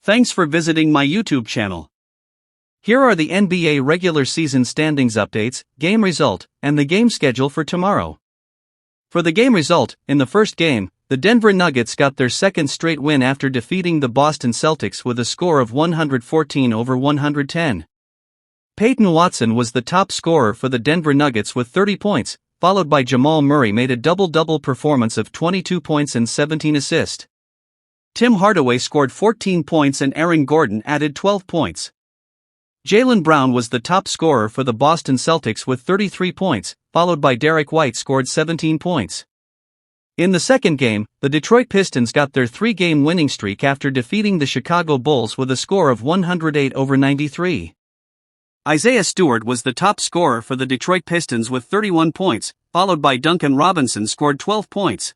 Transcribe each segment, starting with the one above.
Thanks for visiting my YouTube channel. Here are the NBA regular season standings updates, game result, and the game schedule for tomorrow. For the game result, in the first game, the Denver Nuggets got their second straight win after defeating the Boston Celtics with a score of 114-110. Peyton Watson was the top scorer for the Denver Nuggets with 30 points, followed by Jamal Murray made a double-double performance of 22 points and 17 assists. Tim Hardaway scored 14 points and Aaron Gordon added 12 points. Jaylen Brown was the top scorer for the Boston Celtics with 33 points, followed by Derek White scored 17 points. In the second game, the Detroit Pistons got their three-game winning streak after defeating the Chicago Bulls with a score of 108-93. Isaiah Stewart was the top scorer for the Detroit Pistons with 31 points, followed by Duncan Robinson scored 12 points.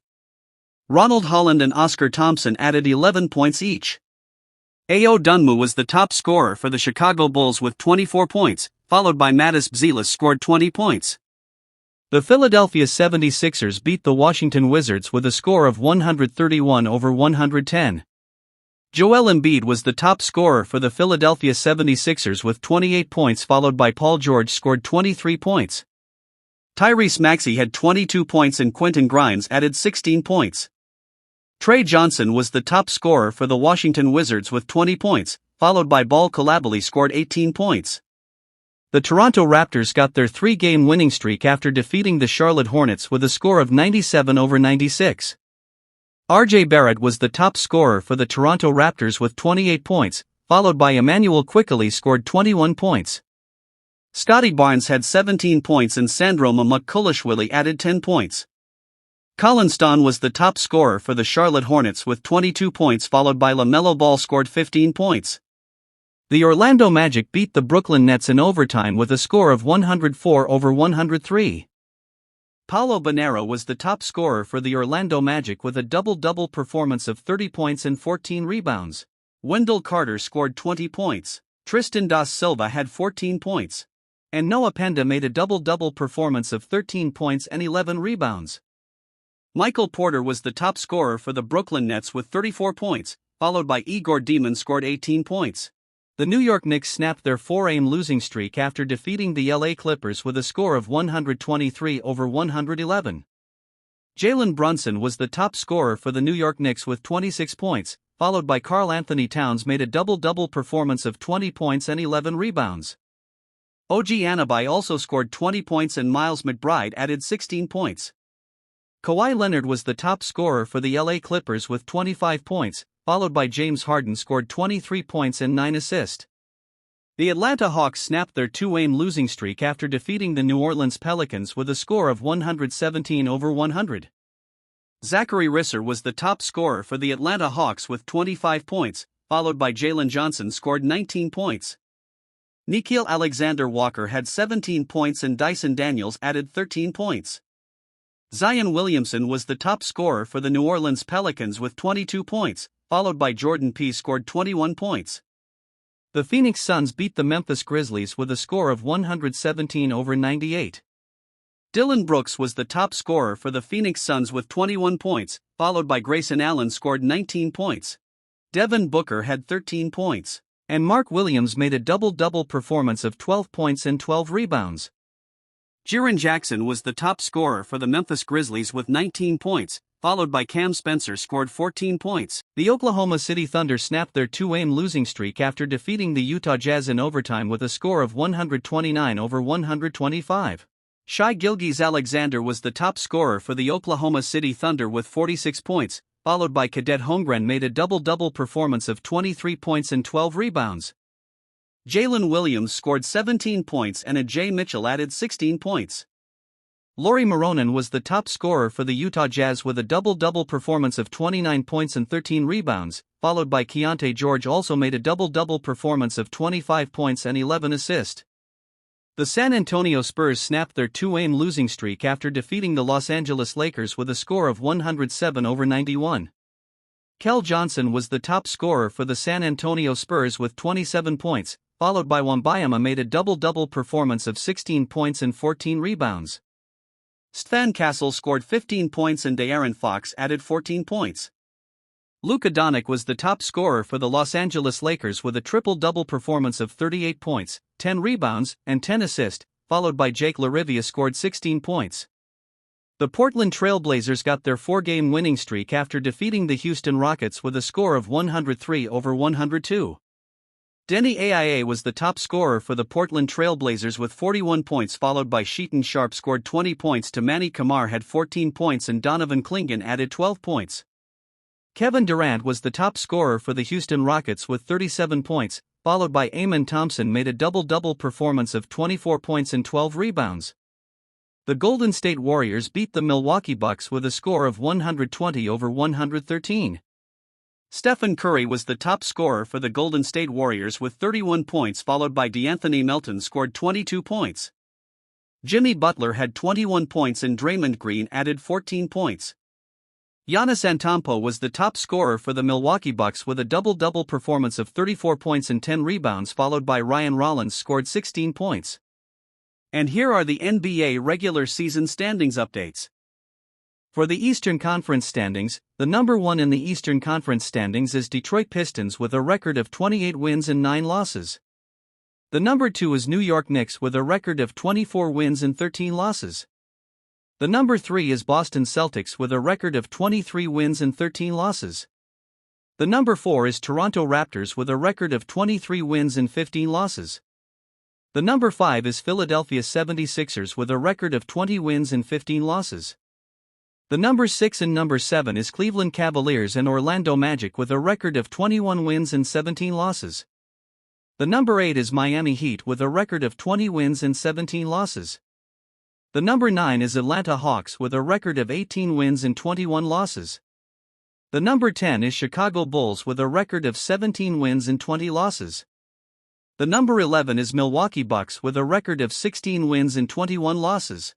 Ronald Holland and Oscar Thompson added 11 points each. Ayo Dunmu was the top scorer for the Chicago Bulls with 24 points, followed by Mattis Bzelis scored 20 points. The Philadelphia 76ers beat the Washington Wizards with a score of 131-110. Joel Embiid was the top scorer for the Philadelphia 76ers with 28 points, followed by Paul George scored 23 points. Tyrese Maxey had 22 points and Quentin Grimes added 16 points. Trey Johnson was the top scorer for the Washington Wizards with 20 points, followed by Ball Coulibaly scored 18 points. The Toronto Raptors got their three-game winning streak after defeating the Charlotte Hornets with a score of 97-96. R.J. Barrett was the top scorer for the Toronto Raptors with 28 points, followed by Emmanuel Quickley scored 21 points. Scotty Barnes had 17 points and Sandro Mamukulashvili added 10 points. Colin Stone was the top scorer for the Charlotte Hornets with 22 points, followed by LaMelo Ball scored 15 points. The Orlando Magic beat the Brooklyn Nets in overtime with a score of 104-103. Paolo Banchero was the top scorer for the Orlando Magic with a double-double performance of 30 points and 14 rebounds. Wendell Carter scored 20 points. Tristan da Silva had 14 points. And Noah Penda made a double-double performance of 13 points and 11 rebounds. Michael Porter was the top scorer for the Brooklyn Nets with 34 points, followed by Igor Demon scored 18 points. The New York Knicks snapped their four-game losing streak after defeating the LA Clippers with a score of 123-111. Jalen Brunson was the top scorer for the New York Knicks with 26 points, followed by Karl Anthony Towns made a double-double performance of 20 points and 11 rebounds. OG Anunoby also scored 20 points and Miles McBride added 16 points. Kawhi Leonard was the top scorer for the LA Clippers with 25 points, followed by James Harden scored 23 points and 9 assists. The Atlanta Hawks snapped their two-game losing streak after defeating the New Orleans Pelicans with a score of 117-100. Zachary Risser was the top scorer for the Atlanta Hawks with 25 points, followed by Jalen Johnson scored 19 points. Nickeil Alexander-Walker had 17 points and Dyson Daniels added 13 points. Zion Williamson was the top scorer for the New Orleans Pelicans with 22 points, followed by Jordan P. scored 21 points. The Phoenix Suns beat the Memphis Grizzlies with a score of 117-98. Dillon Brooks was the top scorer for the Phoenix Suns with 21 points, followed by Grayson Allen scored 19 points. Devin Booker had 13 points, and Mark Williams made a double-double performance of 12 points and 12 rebounds. Jaren Jackson was the top scorer for the Memphis Grizzlies with 19 points, followed by Cam Spencer scored 14 points. The Oklahoma City Thunder snapped their two-game losing streak after defeating the Utah Jazz in overtime with a score of 129-125. Shai Gilgeous-Alexander was the top scorer for the Oklahoma City Thunder with 46 points, followed by Cadet Holmgren made a double-double performance of 23 points and 12 rebounds. Jalen Williams scored 17 points and Ajay Mitchell added 16 points. Lauri Markkanen was the top scorer for the Utah Jazz with a double-double performance of 29 points and 13 rebounds, followed by Keontae George also made a double-double performance of 25 points and 11 assists. The San Antonio Spurs snapped their two-game losing streak after defeating the Los Angeles Lakers with a score of 107-91. Kel Johnson was the top scorer for the San Antonio Spurs with 27 points, followed by Wembanyama made a double-double performance of 16 points and 14 rebounds. Stan Castle scored 15 points and De'Aaron Fox added 14 points. Luka Doncic was the top scorer for the Los Angeles Lakers with a triple-double performance of 38 points, 10 rebounds, and 10 assists, followed by Jake LaRivia scored 16 points. The Portland Trail Blazers got their 4-game winning streak after defeating the Houston Rockets with a score of 103-102. Denny Aia was the top scorer for the Portland Trail Blazers with 41 points, followed by Sheeton Sharp scored 20 points to Manny Kamar had 14 points and Donovan Clingan added 12 points. Kevin Durant was the top scorer for the Houston Rockets with 37 points, followed by Amen Thompson made a double-double performance of 24 points and 12 rebounds. The Golden State Warriors beat the Milwaukee Bucks with a score of 120-113. Stephen Curry was the top scorer for the Golden State Warriors with 31 points, followed by DeAnthony Melton scored 22 points. Jimmy Butler had 21 points and Draymond Green added 14 points. Giannis Antetokounmpo was the top scorer for the Milwaukee Bucks with a double-double performance of 34 points and 10 rebounds, followed by Ryan Rollins scored 16 points. And here are the NBA regular season standings updates. For the Eastern Conference standings, the number 1 in the Eastern Conference standings is Detroit Pistons with a record of 28 wins and 9 losses. The number 2 is New York Knicks with a record of 24 wins and 13 losses. The number 3 is Boston Celtics with a record of 23 wins and 13 losses. The number 4 is Toronto Raptors with a record of 23 wins and 15 losses. The number 5 is Philadelphia 76ers with a record of 20 wins and 15 losses. The number 6 and number 7 is Cleveland Cavaliers and Orlando Magic with a record of 21 wins and 17 losses. The number 8 is Miami Heat with a record of 20 wins and 17 losses. The number 9 is Atlanta Hawks with a record of 18 wins and 21 losses. The number 10 is Chicago Bulls with a record of 17 wins and 20 losses. The number 11 is Milwaukee Bucks with a record of 16 wins and 21 losses.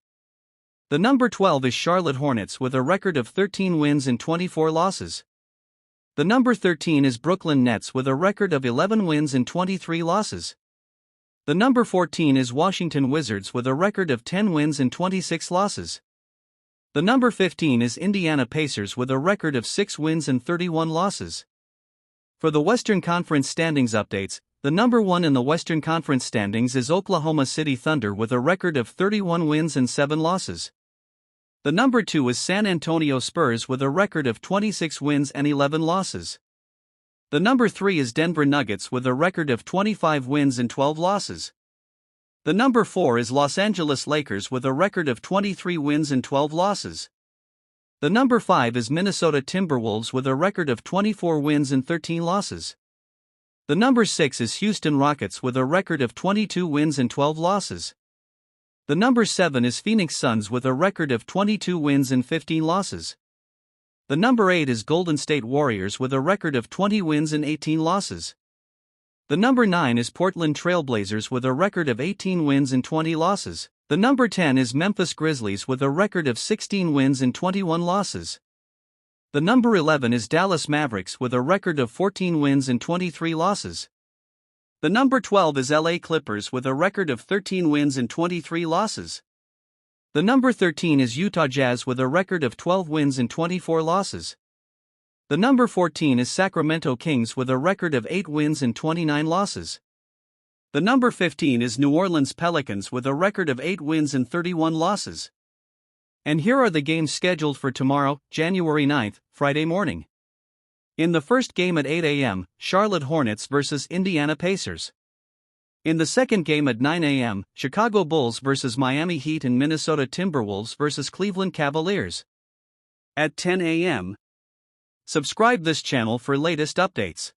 The number 12 is Charlotte Hornets with a record of 13 wins and 24 losses. The number 13 is Brooklyn Nets with a record of 11 wins and 23 losses. The number 14 is Washington Wizards with a record of 10 wins and 26 losses. The number 15 is Indiana Pacers with a record of 6 wins and 31 losses. For the Western Conference standings updates, the number 1 in the Western Conference standings is Oklahoma City Thunder with a record of 31 wins and 7 losses. The number 2 is San Antonio Spurs with a record of 26 wins and 11 losses. The number 3 is Denver Nuggets with a record of 25 wins and 12 losses. The number 4 is Los Angeles Lakers with a record of 23 wins and 12 losses. The number 5 is Minnesota Timberwolves with a record of 24 wins and 13 losses. The number 6 is Houston Rockets with a record of 22 wins and 12 losses. The number 7 is Phoenix Suns with a record of 22 wins and 15 losses. The number 8 is Golden State Warriors with a record of 20 wins and 18 losses. The number 9 is Portland Trail Blazers with a record of 18 wins and 20 losses. The number 10 is Memphis Grizzlies with a record of 16 wins and 21 losses. The number 11 is Dallas Mavericks with a record of 14 wins and 23 losses. The number 12 is LA Clippers with a record of 13 wins and 23 losses. The number 13 is Utah Jazz with a record of 12 wins and 24 losses. The number 14 is Sacramento Kings with a record of 8 wins and 29 losses. The number 15 is New Orleans Pelicans with a record of 8 wins and 31 losses. And here are the games scheduled for tomorrow, January 9th, Friday morning. In the first game at 8 a.m., Charlotte Hornets vs. Indiana Pacers. In the second game at 9 a.m., Chicago Bulls vs. Miami Heat and Minnesota Timberwolves vs. Cleveland Cavaliers. At 10 a.m. Subscribe this channel for latest updates.